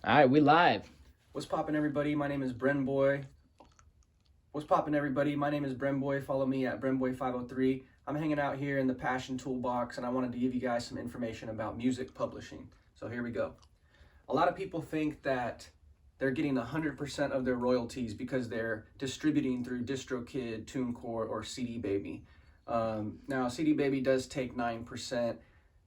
All right, we live. What's poppin', everybody? My name is Brenboy. What's poppin', everybody? My name is Brenboy. Follow me at Brenboy503. I'm hanging out here in the Passion Toolbox, and I wanted to give you guys some information about music publishing. So here we go. A lot of people think that they're getting 100% of their royalties because they're distributing through DistroKid, TuneCore, or CD Baby. Now, CD Baby does take 9%.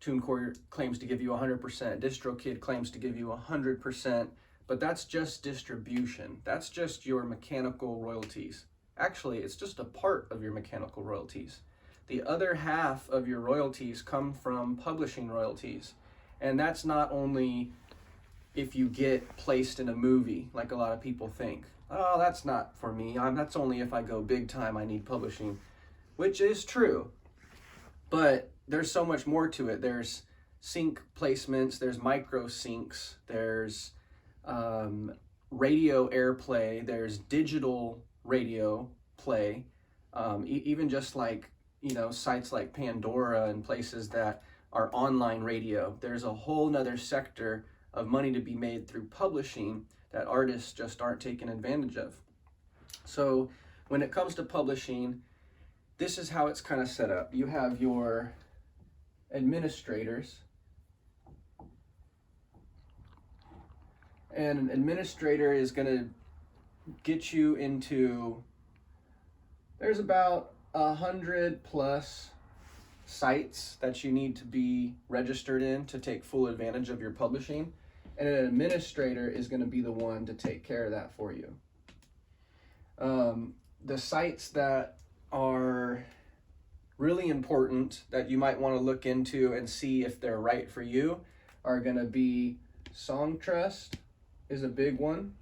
TuneCore claims to give you 100%. DistroKid claims to give you 100%. But that's just distribution. That's just your mechanical royalties. Actually, it's just a part of your mechanical royalties. The other half of your royalties come from publishing royalties. And that's not only if you get placed in a movie, like a lot of people think. Oh, that's not for me. That's only if I go big time I need publishing, which is true. But there's so much more to it. There's sync placements, there's micro syncs, there's radio airplay, there's digital radio play, even just like, sites like Pandora and places that are online radio. There's a whole nother sector of money to be made through publishing that artists just aren't taking advantage of. So when it comes to publishing, this is how it's kind of set up. You have your administrators, and an administrator is going to get you into, there's about 100 plus sites that you need to be registered in to take full advantage of your publishing, and an administrator is going to be the one to take care of that for you. The sites that are really important that you might want to look into and see if they're right for you are going to be Songtrust is a big one.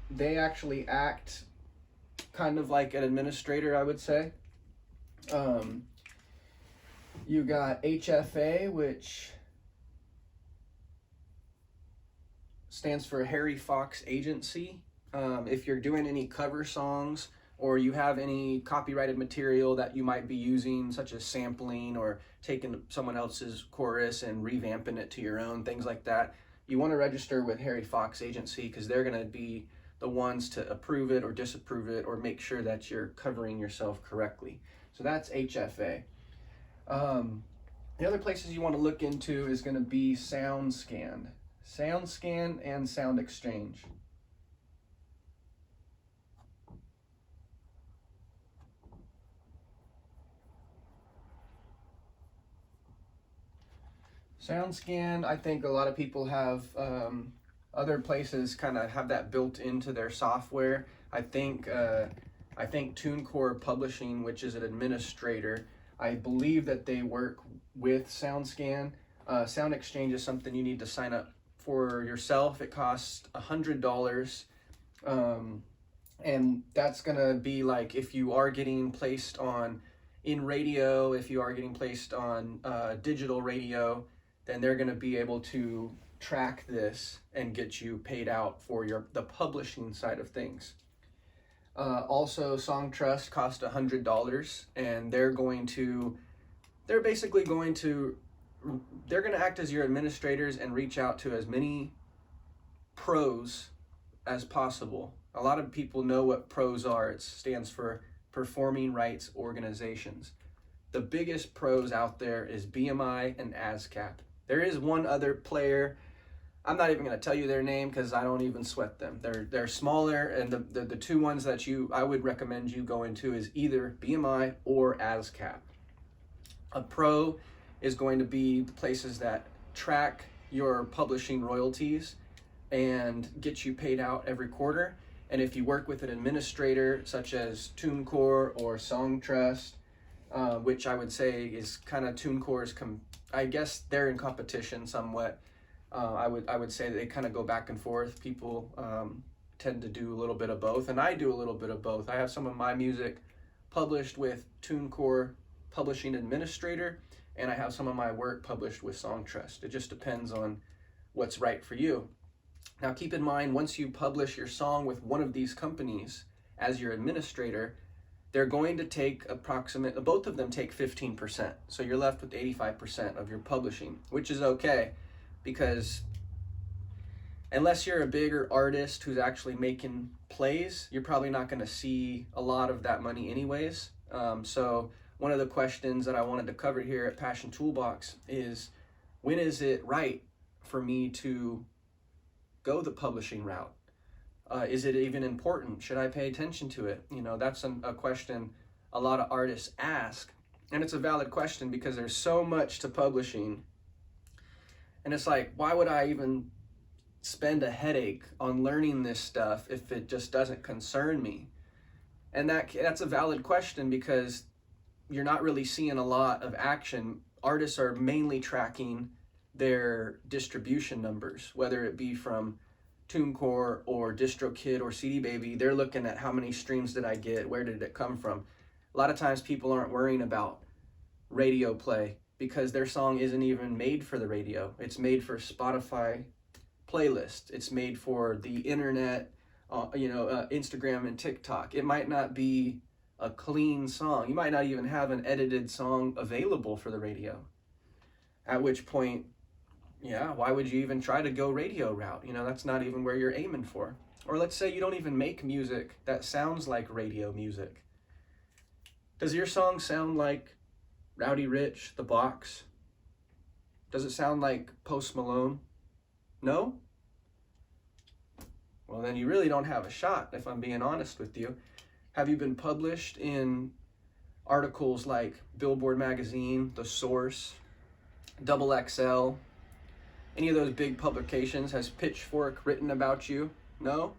They actually act kind of like an administrator, I would say. You got HFA, which stands for Harry Fox Agency. If you're doing any cover songs or you have any copyrighted material that you might be using, such as sampling or taking someone else's chorus and revamping it to your own, things like that, you want to register with Harry Fox Agency because they're going to be the ones to approve it or disapprove it or make sure that you're covering yourself correctly. So that's HFA. The other places you want to look into is going to be SoundScan and Sound Exchange. SoundScan, I think a lot of people have, other places kind of have that built into their software. I think TuneCore Publishing, which is an administrator, I believe that they work with SoundScan. Sound Exchange is something you need to sign up for yourself. It costs $100. And that's gonna be like if you are getting placed on in radio, if you are getting placed on digital radio, then they're going to be able to track this and get you paid out for the publishing side of things. Also, Songtrust cost $100, and they're going to act as your administrators and reach out to as many pros as possible. A lot of people know what pros are. It stands for Performing Rights Organizations. The biggest pros out there is BMI and ASCAP. There is one other player. I'm not even going to tell you their name because I don't even sweat them. They're smaller, and the two ones that I would recommend you go into is either BMI or ASCAP. A pro is going to be the places that track your publishing royalties and get you paid out every quarter. And if you work with an administrator such as TuneCore or Songtrust, which I would say is kind of TuneCore's, I guess they're in competition somewhat. I would say they kind of go back and forth. People tend to do a little bit of both, and I do a little bit of both. I have some of my music published with TuneCore Publishing Administrator, and I have some of my work published with Songtrust. It just depends on what's right for you. Now keep in mind, once you publish your song with one of these companies as your administrator, they're going to take both of them take 15%. So you're left with 85% of your publishing, which is okay because unless you're a bigger artist who's actually making plays, you're probably not going to see a lot of that money anyways. So one of the questions that I wanted to cover here at Passion Toolbox is, when is it right for me to go the publishing route? Is it even important? Should I pay attention to it? You know, that's a question a lot of artists ask. And it's a valid question because there's so much to publishing. And it's like, why would I even spend a headache on learning this stuff if it just doesn't concern me? And that's a valid question because you're not really seeing a lot of action. Artists are mainly tracking their distribution numbers, whether it be from TuneCore or DistroKid or CD Baby. They're looking at how many streams did I get, where did it come from. A lot of times people aren't worrying about radio play because their song isn't even made for the radio. It's made for Spotify playlist. It's made for the internet, Instagram and TikTok. It might not be a clean song. You might not even have an edited song available for the radio. At which point, yeah, why would you even try to go radio route? You know, that's not even where you're aiming for. Or let's say you don't even make music that sounds like radio music. Does your song sound like Rowdy Rich, The Box? Does it sound like Post Malone? No? Well, then you really don't have a shot, if I'm being honest with you. Have you been published in articles like Billboard Magazine, The Source, Double XL? Any of those big publications? Has Pitchfork written about you? No?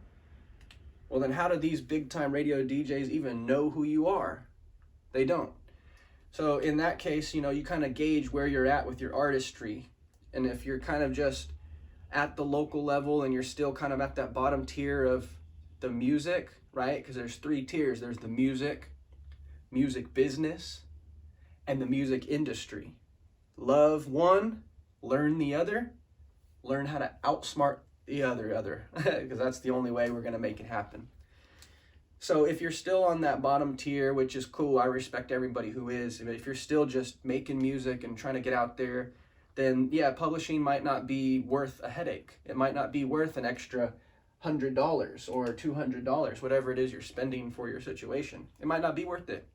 Well, then how do these big-time radio DJs even know who you are? They don't. So in that case, you know, you kind of gauge where you're at with your artistry. And if you're kind of just at the local level and you're still kind of at that bottom tier of the music, right? Because there's 3 tiers. There's the music business, and the music industry. Love one, learn the other, learn how to outsmart the other, because that's the only way we're going to make it happen. So if you're still on that bottom tier, which is cool, I respect everybody who is, but if you're still just making music and trying to get out there, then yeah, publishing might not be worth a headache. It might not be worth an extra $100 or $200, whatever it is you're spending for your situation. It might not be worth it.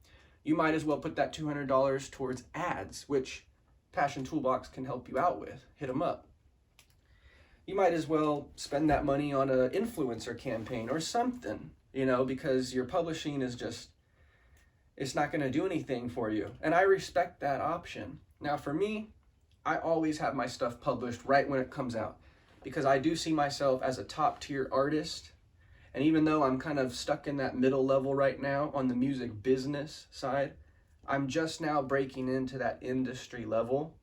You might as well put that $200 towards ads, which Passion Toolbox can help you out with. Hit them up. You might as well spend that money on an influencer campaign or something, you know, because your publishing is just, it's not going to do anything for you. And I respect that option. Now for me, I always have my stuff published right when it comes out because I do see myself as a top tier artist. And even though I'm kind of stuck in that middle level right now on the music business side, I'm just now breaking into that industry level.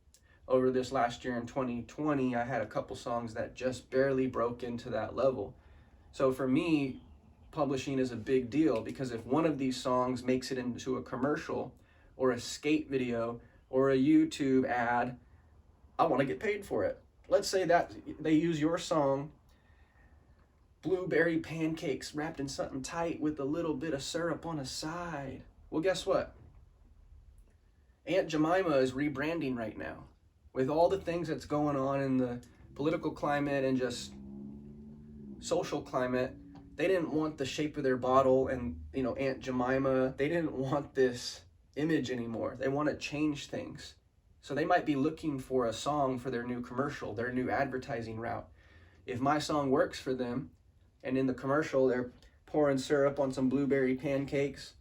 Over this last year in 2020, I had a couple songs that just barely broke into that level. So for me, publishing is a big deal because if one of these songs makes it into a commercial or a skate video or a YouTube ad, I want to get paid for it. Let's say that they use your song, blueberry pancakes wrapped in something tight with a little bit of syrup on the side. Well, guess what? Aunt Jemima is rebranding right now. With all the things that's going on in the political climate and just social climate, they didn't want the shape of their bottle and, you know, Aunt Jemima. They didn't want this image anymore. They want to change things. So they might be looking for a song for their new commercial, their new advertising route. If my song works for them, and in the commercial they're pouring syrup on some blueberry pancakes,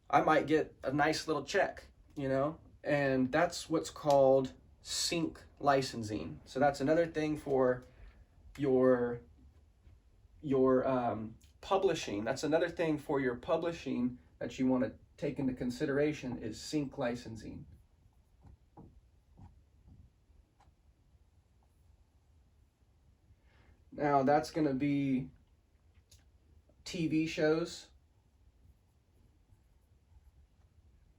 I might get a nice little check, you know? And that's what's called sync licensing. So that's another thing for your publishing. That's another thing for your publishing that you want to take into consideration is sync licensing. Now that's going to be TV shows,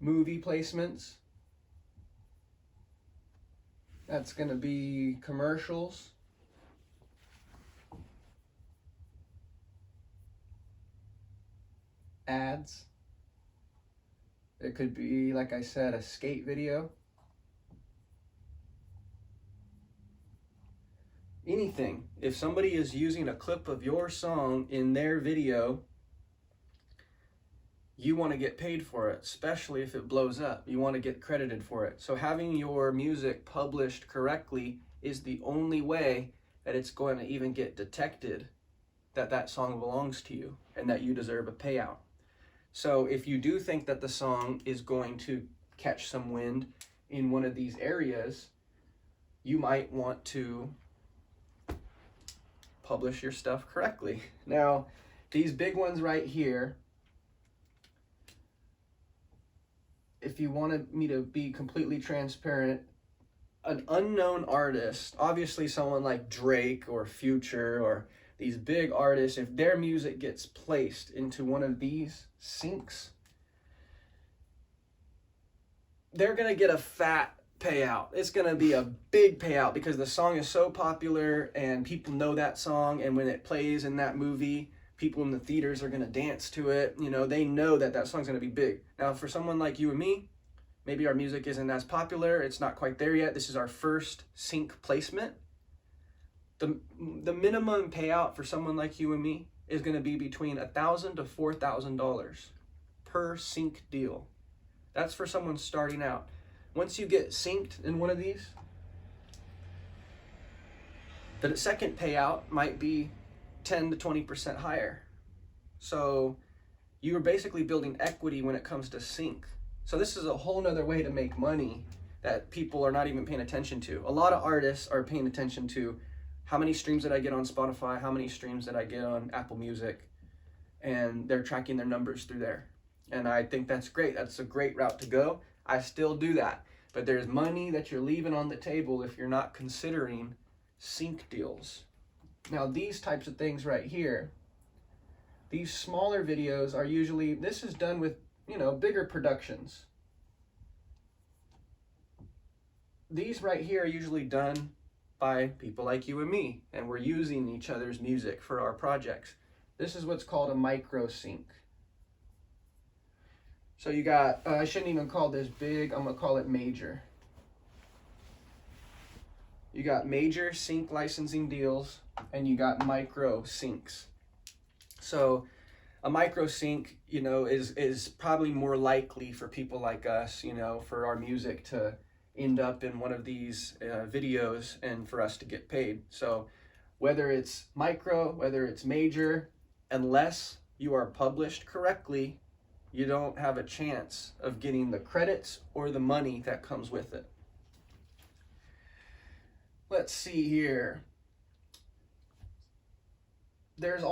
movie placements. That's going to be commercials. Ads. It could be, like I said, a skate video. anything. If somebody is using a clip of your song in their video, you want to get paid for it, especially if it blows up. You want to get credited for it. So having your music published correctly is the only way that it's going to even get detected that that song belongs to you and that you deserve a payout. So if you do think that the song is going to catch some wind in one of these areas, you might want to publish your stuff correctly. Now, these big ones right here, if you wanted me to be completely transparent, an unknown artist, obviously someone like Drake or Future or these big artists, if their music gets placed into one of these syncs, they're going to get a fat payout. It's going to be a big payout because the song is so popular and people know that song, and when it plays in that movie, people in the theaters are going to dance to it. You know, they know that that song's going to be big. Now, for someone like you and me, maybe our music isn't as popular. It's not quite there yet. This is our first sync placement. The minimum payout for someone like you and me is going to be between $1,000 to $4,000 per sync deal. That's for someone starting out. Once you get synced in one of these, the second payout might be 10 to 20% higher. So you're basically building equity when it comes to sync. So this is a whole nother way to make money that people are not even paying attention to. A lot of artists are paying attention to how many streams did I get on Spotify, how many streams did I get on Apple Music, and they're tracking their numbers through there. And I think that's great. That's a great route to go. I still do that. But there's money that you're leaving on the table if you're not considering sync deals. Now, these types of things right here, these smaller videos are usually, this is done with, you know, bigger productions. These right here are usually done by people like you and me, and we're using each other's music for our projects. This is what's called a micro sync. So you got, I shouldn't even call this big, I'm gonna call it major. You got major sync licensing deals, and you got micro syncs. So a micro sync, you know, is probably more likely for people like us, you know, for our music to end up in one of these videos and for us to get paid. So whether it's micro, whether it's major, unless you are published correctly, you don't have a chance of getting the credits or the money that comes with it. Let's see here. There's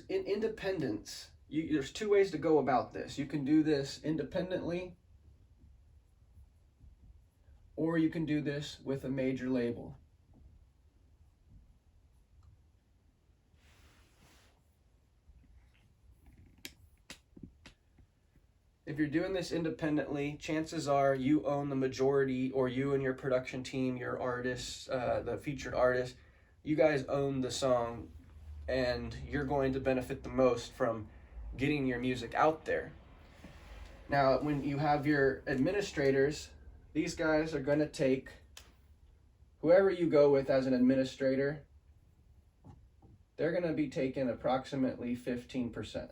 independence. There's two ways to go about this. You can do this independently, or you can do this with a major label. If you're doing this independently, chances are you own the majority, or you and your production team, your artists, the featured artist, you guys own the song, and you're going to benefit the most from getting your music out there. Now, when you have your administrators, these guys are going to take whoever you go with as an administrator, they're going to be taking approximately 15%.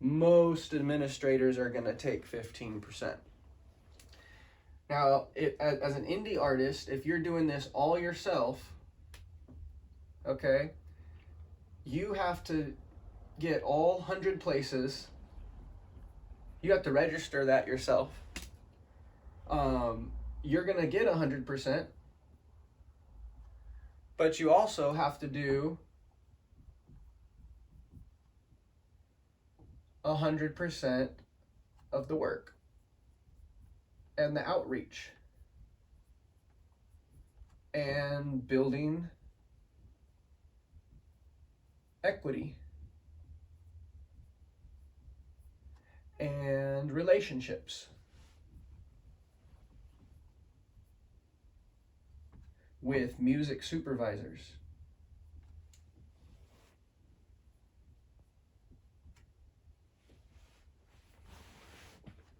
Most administrators are going to take 15%. Now, as an indie artist, if you're doing this all yourself, okay, you have to get all 100 places. You have to register that yourself. You're going to get 100%, but you also have to do 100% of the work and the outreach and building equity and relationships with music supervisors,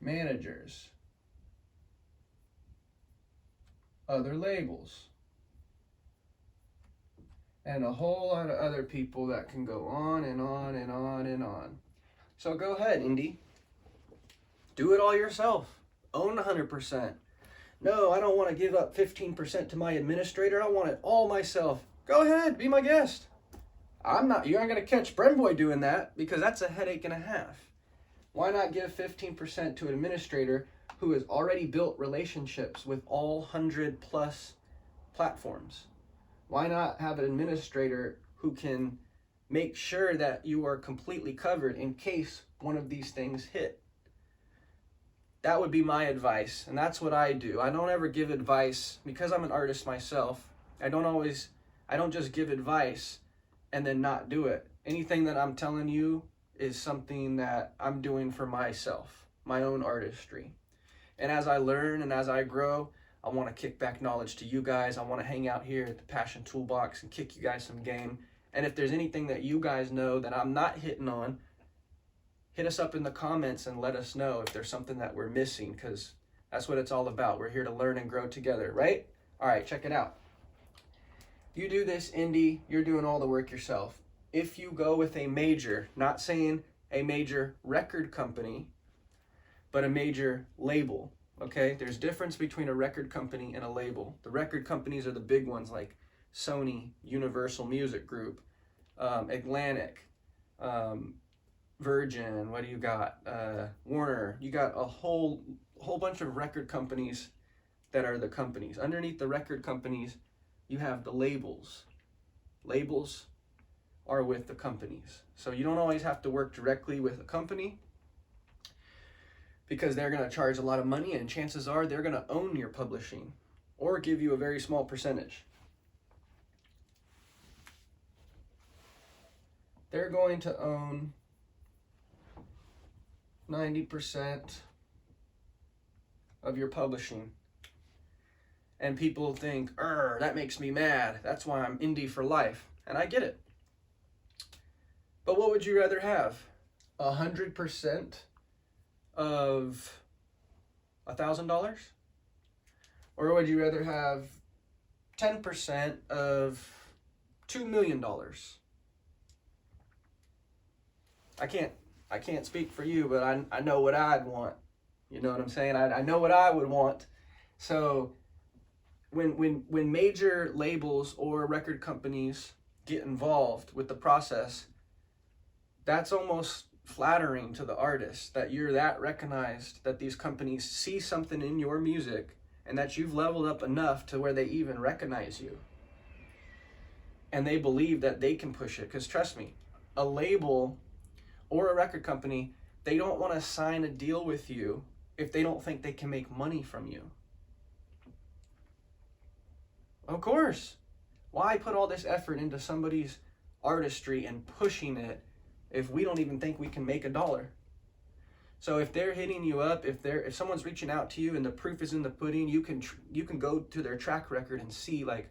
managers, other labels, and a whole lot of other people that can go on and on and on and on. So go ahead, indie. Do it all yourself. Own 100%. No, I don't want to give up 15% to my administrator. I want it all myself. Go ahead, be my guest. You aren't going to catch Brenboy doing that, because that's a headache and a half. Why not give 15% to an administrator who has already built relationships with all 100 plus platforms? Why not have an administrator who can make sure that you are completely covered in case one of these things hit? That would be my advice, and that's what I do. I don't ever give advice, because I'm an artist myself. I don't just give advice and then not do it. Anything that I'm telling you is something that I'm doing for myself, my own artistry. And as I learn and as I grow, I want to kick back knowledge to you guys. I want to hang out here at the Passion Toolbox and kick you guys some game. And if there's anything that you guys know that I'm not hitting on, hit us up in the comments and let us know if there's something that we're missing, because that's what it's all about. We're here to learn and grow together, right? All right, check it out. You do this, indie, you're doing all the work yourself. If you go with a major, not saying a major record company, but a major label, okay? There's difference between a record company and a label. The record companies are the big ones like Sony, Universal Music Group, Atlantic, Virgin, what do you got? Warner. You got a whole bunch of record companies that are the companies. Underneath the record companies, you have the labels. Labels are with the companies. So you don't always have to work directly with a company, because they're going to charge a lot of money, and chances are they're going to own your publishing or give you a very small percentage. They're going to own 90% of your publishing. And people think, that makes me mad. That's why I'm indie for life. And I get it. But what would you rather have? 100% of $1,000? Or would you rather have 10% of $2 million? I can't speak for you, but I know what I'd want. You know what I'm saying? I know what I would want. So when major labels or record companies get involved with the process, that's almost flattering to the artist, that you're that recognized, that these companies see something in your music and that you've leveled up enough to where they even recognize you. And they believe that they can push it. Because trust me, a label or a record company, they don't want to sign a deal with you if they don't think they can make money from you. Of course. Why put all this effort into somebody's artistry and pushing it if we don't even think we can make $1? So if they're hitting you up, if someone's reaching out to you and the proof is in the pudding, you can go to their track record and see, like,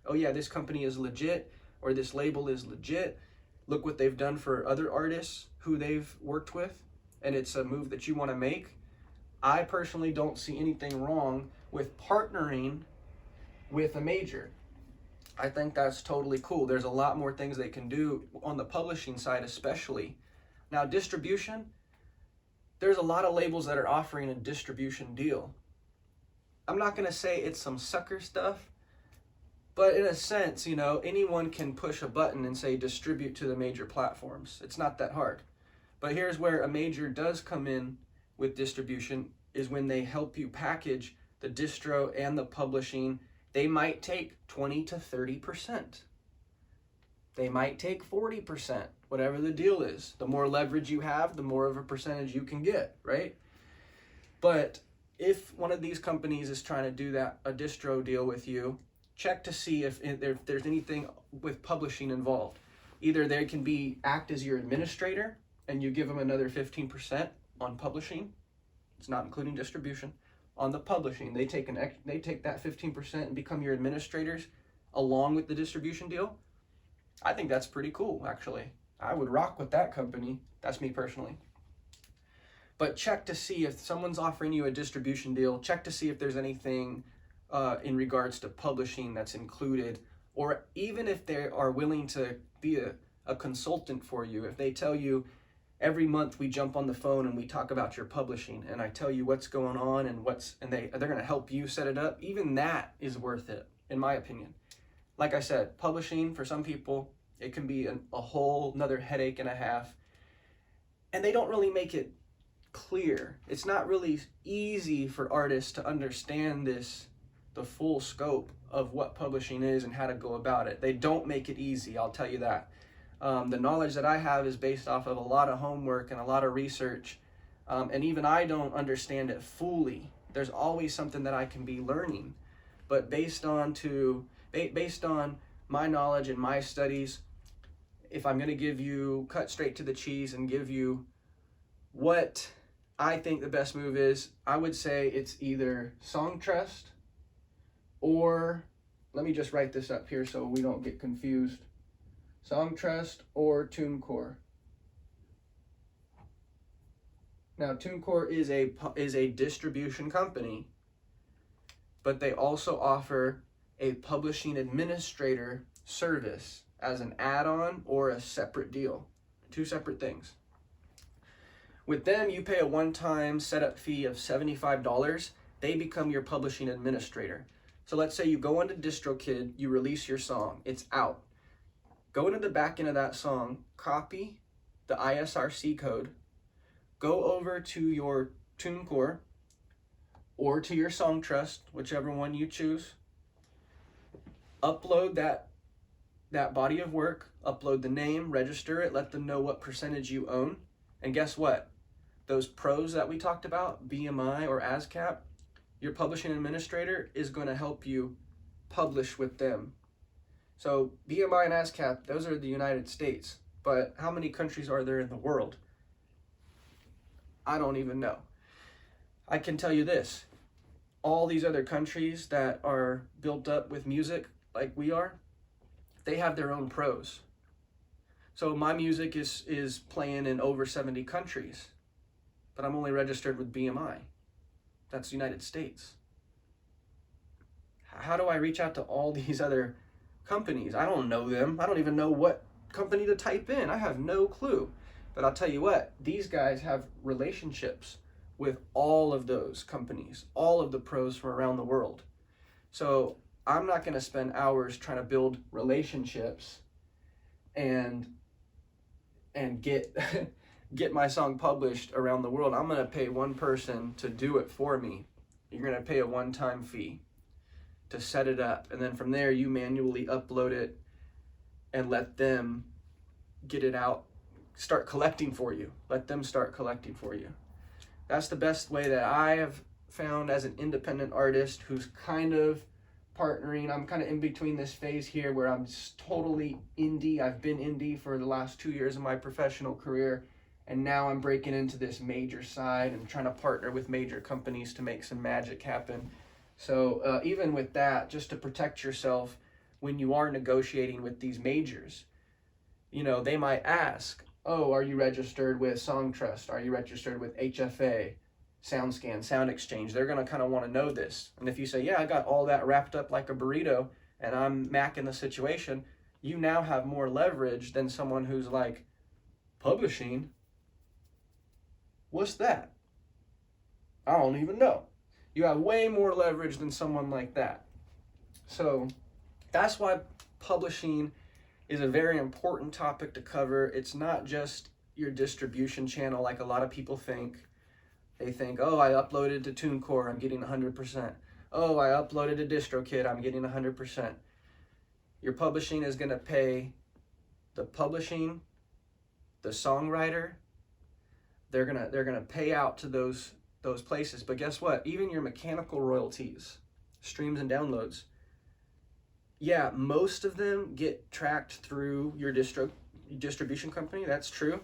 oh yeah, this company is legit, or this label is legit. Look what they've done for other artists who they've worked with, and it's a move that you want to make. I personally don't see anything wrong with partnering with a major. I think that's totally cool. There's a lot more things they can do on the publishing side, especially. Now, distribution, there's a lot of labels that are offering a distribution deal. I'm not going to say it's some sucker stuff, but in a sense, anyone can push a button and say distribute to the major platforms. It's not that hard. But here's where a major does come in with distribution, is when they help you package the distro and the publishing. They might take 20 to 30%. They might take 40%, whatever the deal is. The more leverage you have, the more of a percentage you can get, right? But if one of these companies is trying to do a distro deal with you, check to see if there's anything with publishing involved. Either they can act as your administrator and you give them another 15% on publishing. It's not including distribution. On the publishing, they take that 15% and become your administrators along with the distribution deal. I think that's pretty cool, actually. I would rock with that company. That's me personally. But check to see if someone's offering you a distribution deal. Check to see if there's anything in regards to publishing that's included, or even if they are willing to be a consultant for you, if they tell you every month we jump on the phone and we talk about your publishing and I tell you what's going on and they're going to help you set it up, even that is worth it, in my opinion. Like I said, publishing for some people, it can be a whole another headache and a half, and they don't really make it clear. It's not really easy for artists to understand the full scope of what publishing is and how to go about it. They don't make it easy, I'll tell you that. The knowledge that I have is based off of a lot of homework and a lot of research, and even I don't understand it fully. There's always something that I can be learning, but based on my knowledge and my studies, if I'm going to cut straight to the cheese and give you what I think the best move is, I would say it's either Songtrust or, let me just write this up here so we don't get confused, Songtrust or TuneCore. Now, TuneCore is a distribution company, but they also offer a publishing administrator service as an add-on or a separate deal. Two separate things. With them, you pay a one-time setup fee of $75. They become your publishing administrator. So let's say you go onto DistroKid, you release your song, it's out. Go into the back end of that song, copy the ISRC code, go over to your TuneCore or to your Songtrust, whichever one you choose, upload that body of work, upload the name, register it, let them know what percentage you own, and guess what? Those pros that we talked about, BMI or ASCAP, your publishing administrator is going to help you publish with them. So BMI and ASCAP, those are the United States, but how many countries are there in the world? I don't even know. I can tell you this, all these other countries that are built up with music like we are, they have their own pros. So my music is playing in over 70 countries, but I'm only registered with BMI. That's the United States. How do I reach out to all these other companies? I don't know them. I don't even know what company to type in. I have no clue. But I'll tell you what, these guys have relationships with all of those companies, all of the pros from around the world. So I'm not going to spend hours trying to build relationships and get get my song published around the world. I'm going to pay one person to do it for me. You're going to pay a one-time fee to set it up, and then from there you manually upload it and let them get it out, start collecting for you. Let them start collecting for you. That's the best way that I have found as an independent artist who's kind of partnering. I'm kind of in between this phase here where I'm totally indie. I've been indie for the last 2 years of my professional career, and now I'm breaking into this major side and trying to partner with major companies to make some magic happen. So even with that, just to protect yourself when you are negotiating with these majors, you know, they might ask, oh, are you registered with Songtrust? Are you registered with HFA, SoundScan, Sound Exchange? They're going to kind of want to know this. And if you say, yeah, I got all that wrapped up like a burrito and I'm macking the situation, you now have more leverage than someone who's like, publishing? What's that? I don't even know. You have way more leverage than someone like that. So that's why publishing is a very important topic to cover. It's not just your distribution channel like a lot of people think. They think, oh, I uploaded to TuneCore, I'm getting 100%. Oh, I uploaded to DistroKid, I'm getting 100%. Your publishing is going to pay the publishing, the songwriter. They're gonna pay out to those places. But guess what? Even your mechanical royalties, streams and downloads, yeah, most of them get tracked through your distribution company. That's true.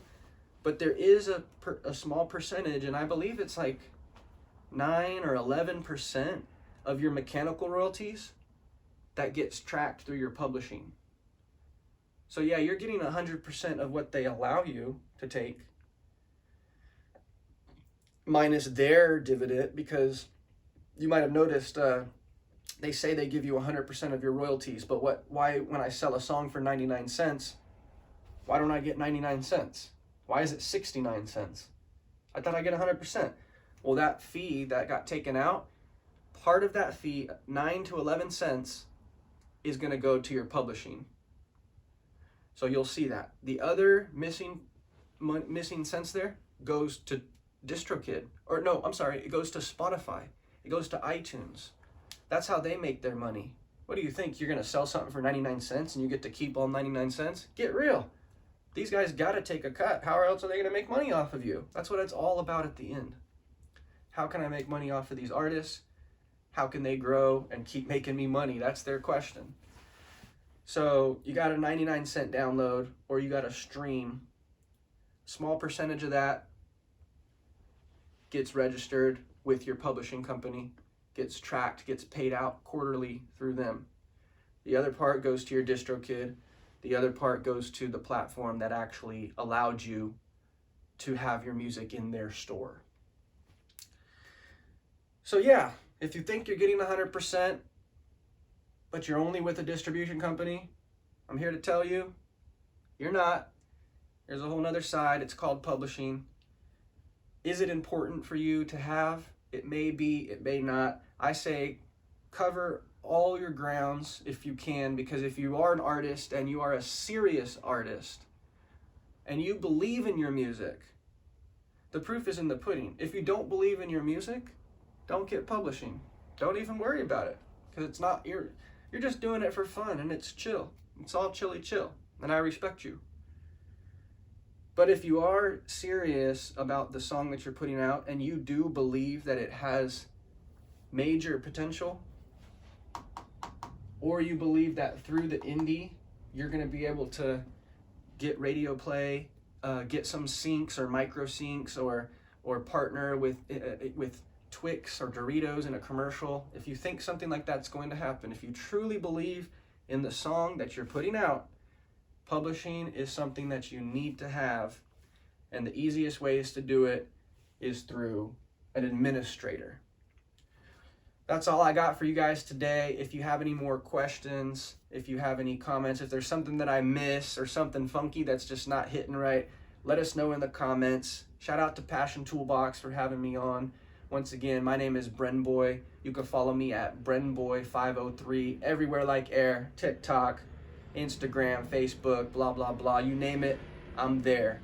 But there is a small percentage, and I believe it's like 9 or 11% of your mechanical royalties that gets tracked through your publishing. So yeah, you're getting 100% of what they allow you to take, minus their dividend, because you might have noticed they say they give you 100% of your royalties, but why, when I sell a song for 99 cents, why don't I get 99 cents? Why is it 69 cents? I thought I get 100%. Well, that fee that got taken out, part of that fee, 9 to 11 cents, is going to go to your publishing. So you'll see that. The other missing cents there goes to DistroKid. Or no, I'm sorry, it goes to Spotify. It goes to iTunes. That's how they make their money. What do you think? You're going to sell something for 99 cents and you get to keep all 99 cents? Get real. These guys got to take a cut. How else are they going to make money off of you? That's what it's all about at the end. How can I make money off of these artists? How can they grow and keep making me money? That's their question. So you got a 99-cent download or you got a stream. Small percentage of that gets registered with your publishing company, gets tracked, gets paid out quarterly through them. The other part goes to your DistroKid. The other part goes to the platform that actually allowed you to have your music in their store. So yeah, if you think you're getting 100%, but you're only with a distribution company, I'm here to tell you, you're not. There's a whole nother side. It's called publishing. Is it important for you to have? It may be, it may not. I say cover all your grounds if you can, because if you are an artist and you are a serious artist and you believe in your music, the proof is in the pudding. If you don't believe in your music, don't get publishing. Don't even worry about it, because it's not, you're just doing it for fun and it's chill. It's all chilly chill, and I respect you. But if you are serious about the song that you're putting out and you do believe that it has major potential, or you believe that through the indie you're going to be able to get radio play, get some syncs or micro syncs, or partner with Twix or Doritos in a commercial, if you think something like that's going to happen, if you truly believe in the song that you're putting out, publishing is something that you need to have. And the easiest ways to do it is through an administrator. That's all I got for you guys today. If you have any more questions, if you have any comments, if there's something that I miss or something funky that's just not hitting right, let us know in the comments. Shout out to Passion Toolbox for having me on. Once again, my name is Brenboy. You can follow me at Brenboy503 everywhere like air, TikTok, Instagram, Facebook, blah, blah, blah. You name it, I'm there.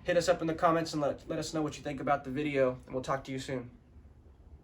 Hit us up in the comments and let us know what you think about the video, and we'll talk to you soon.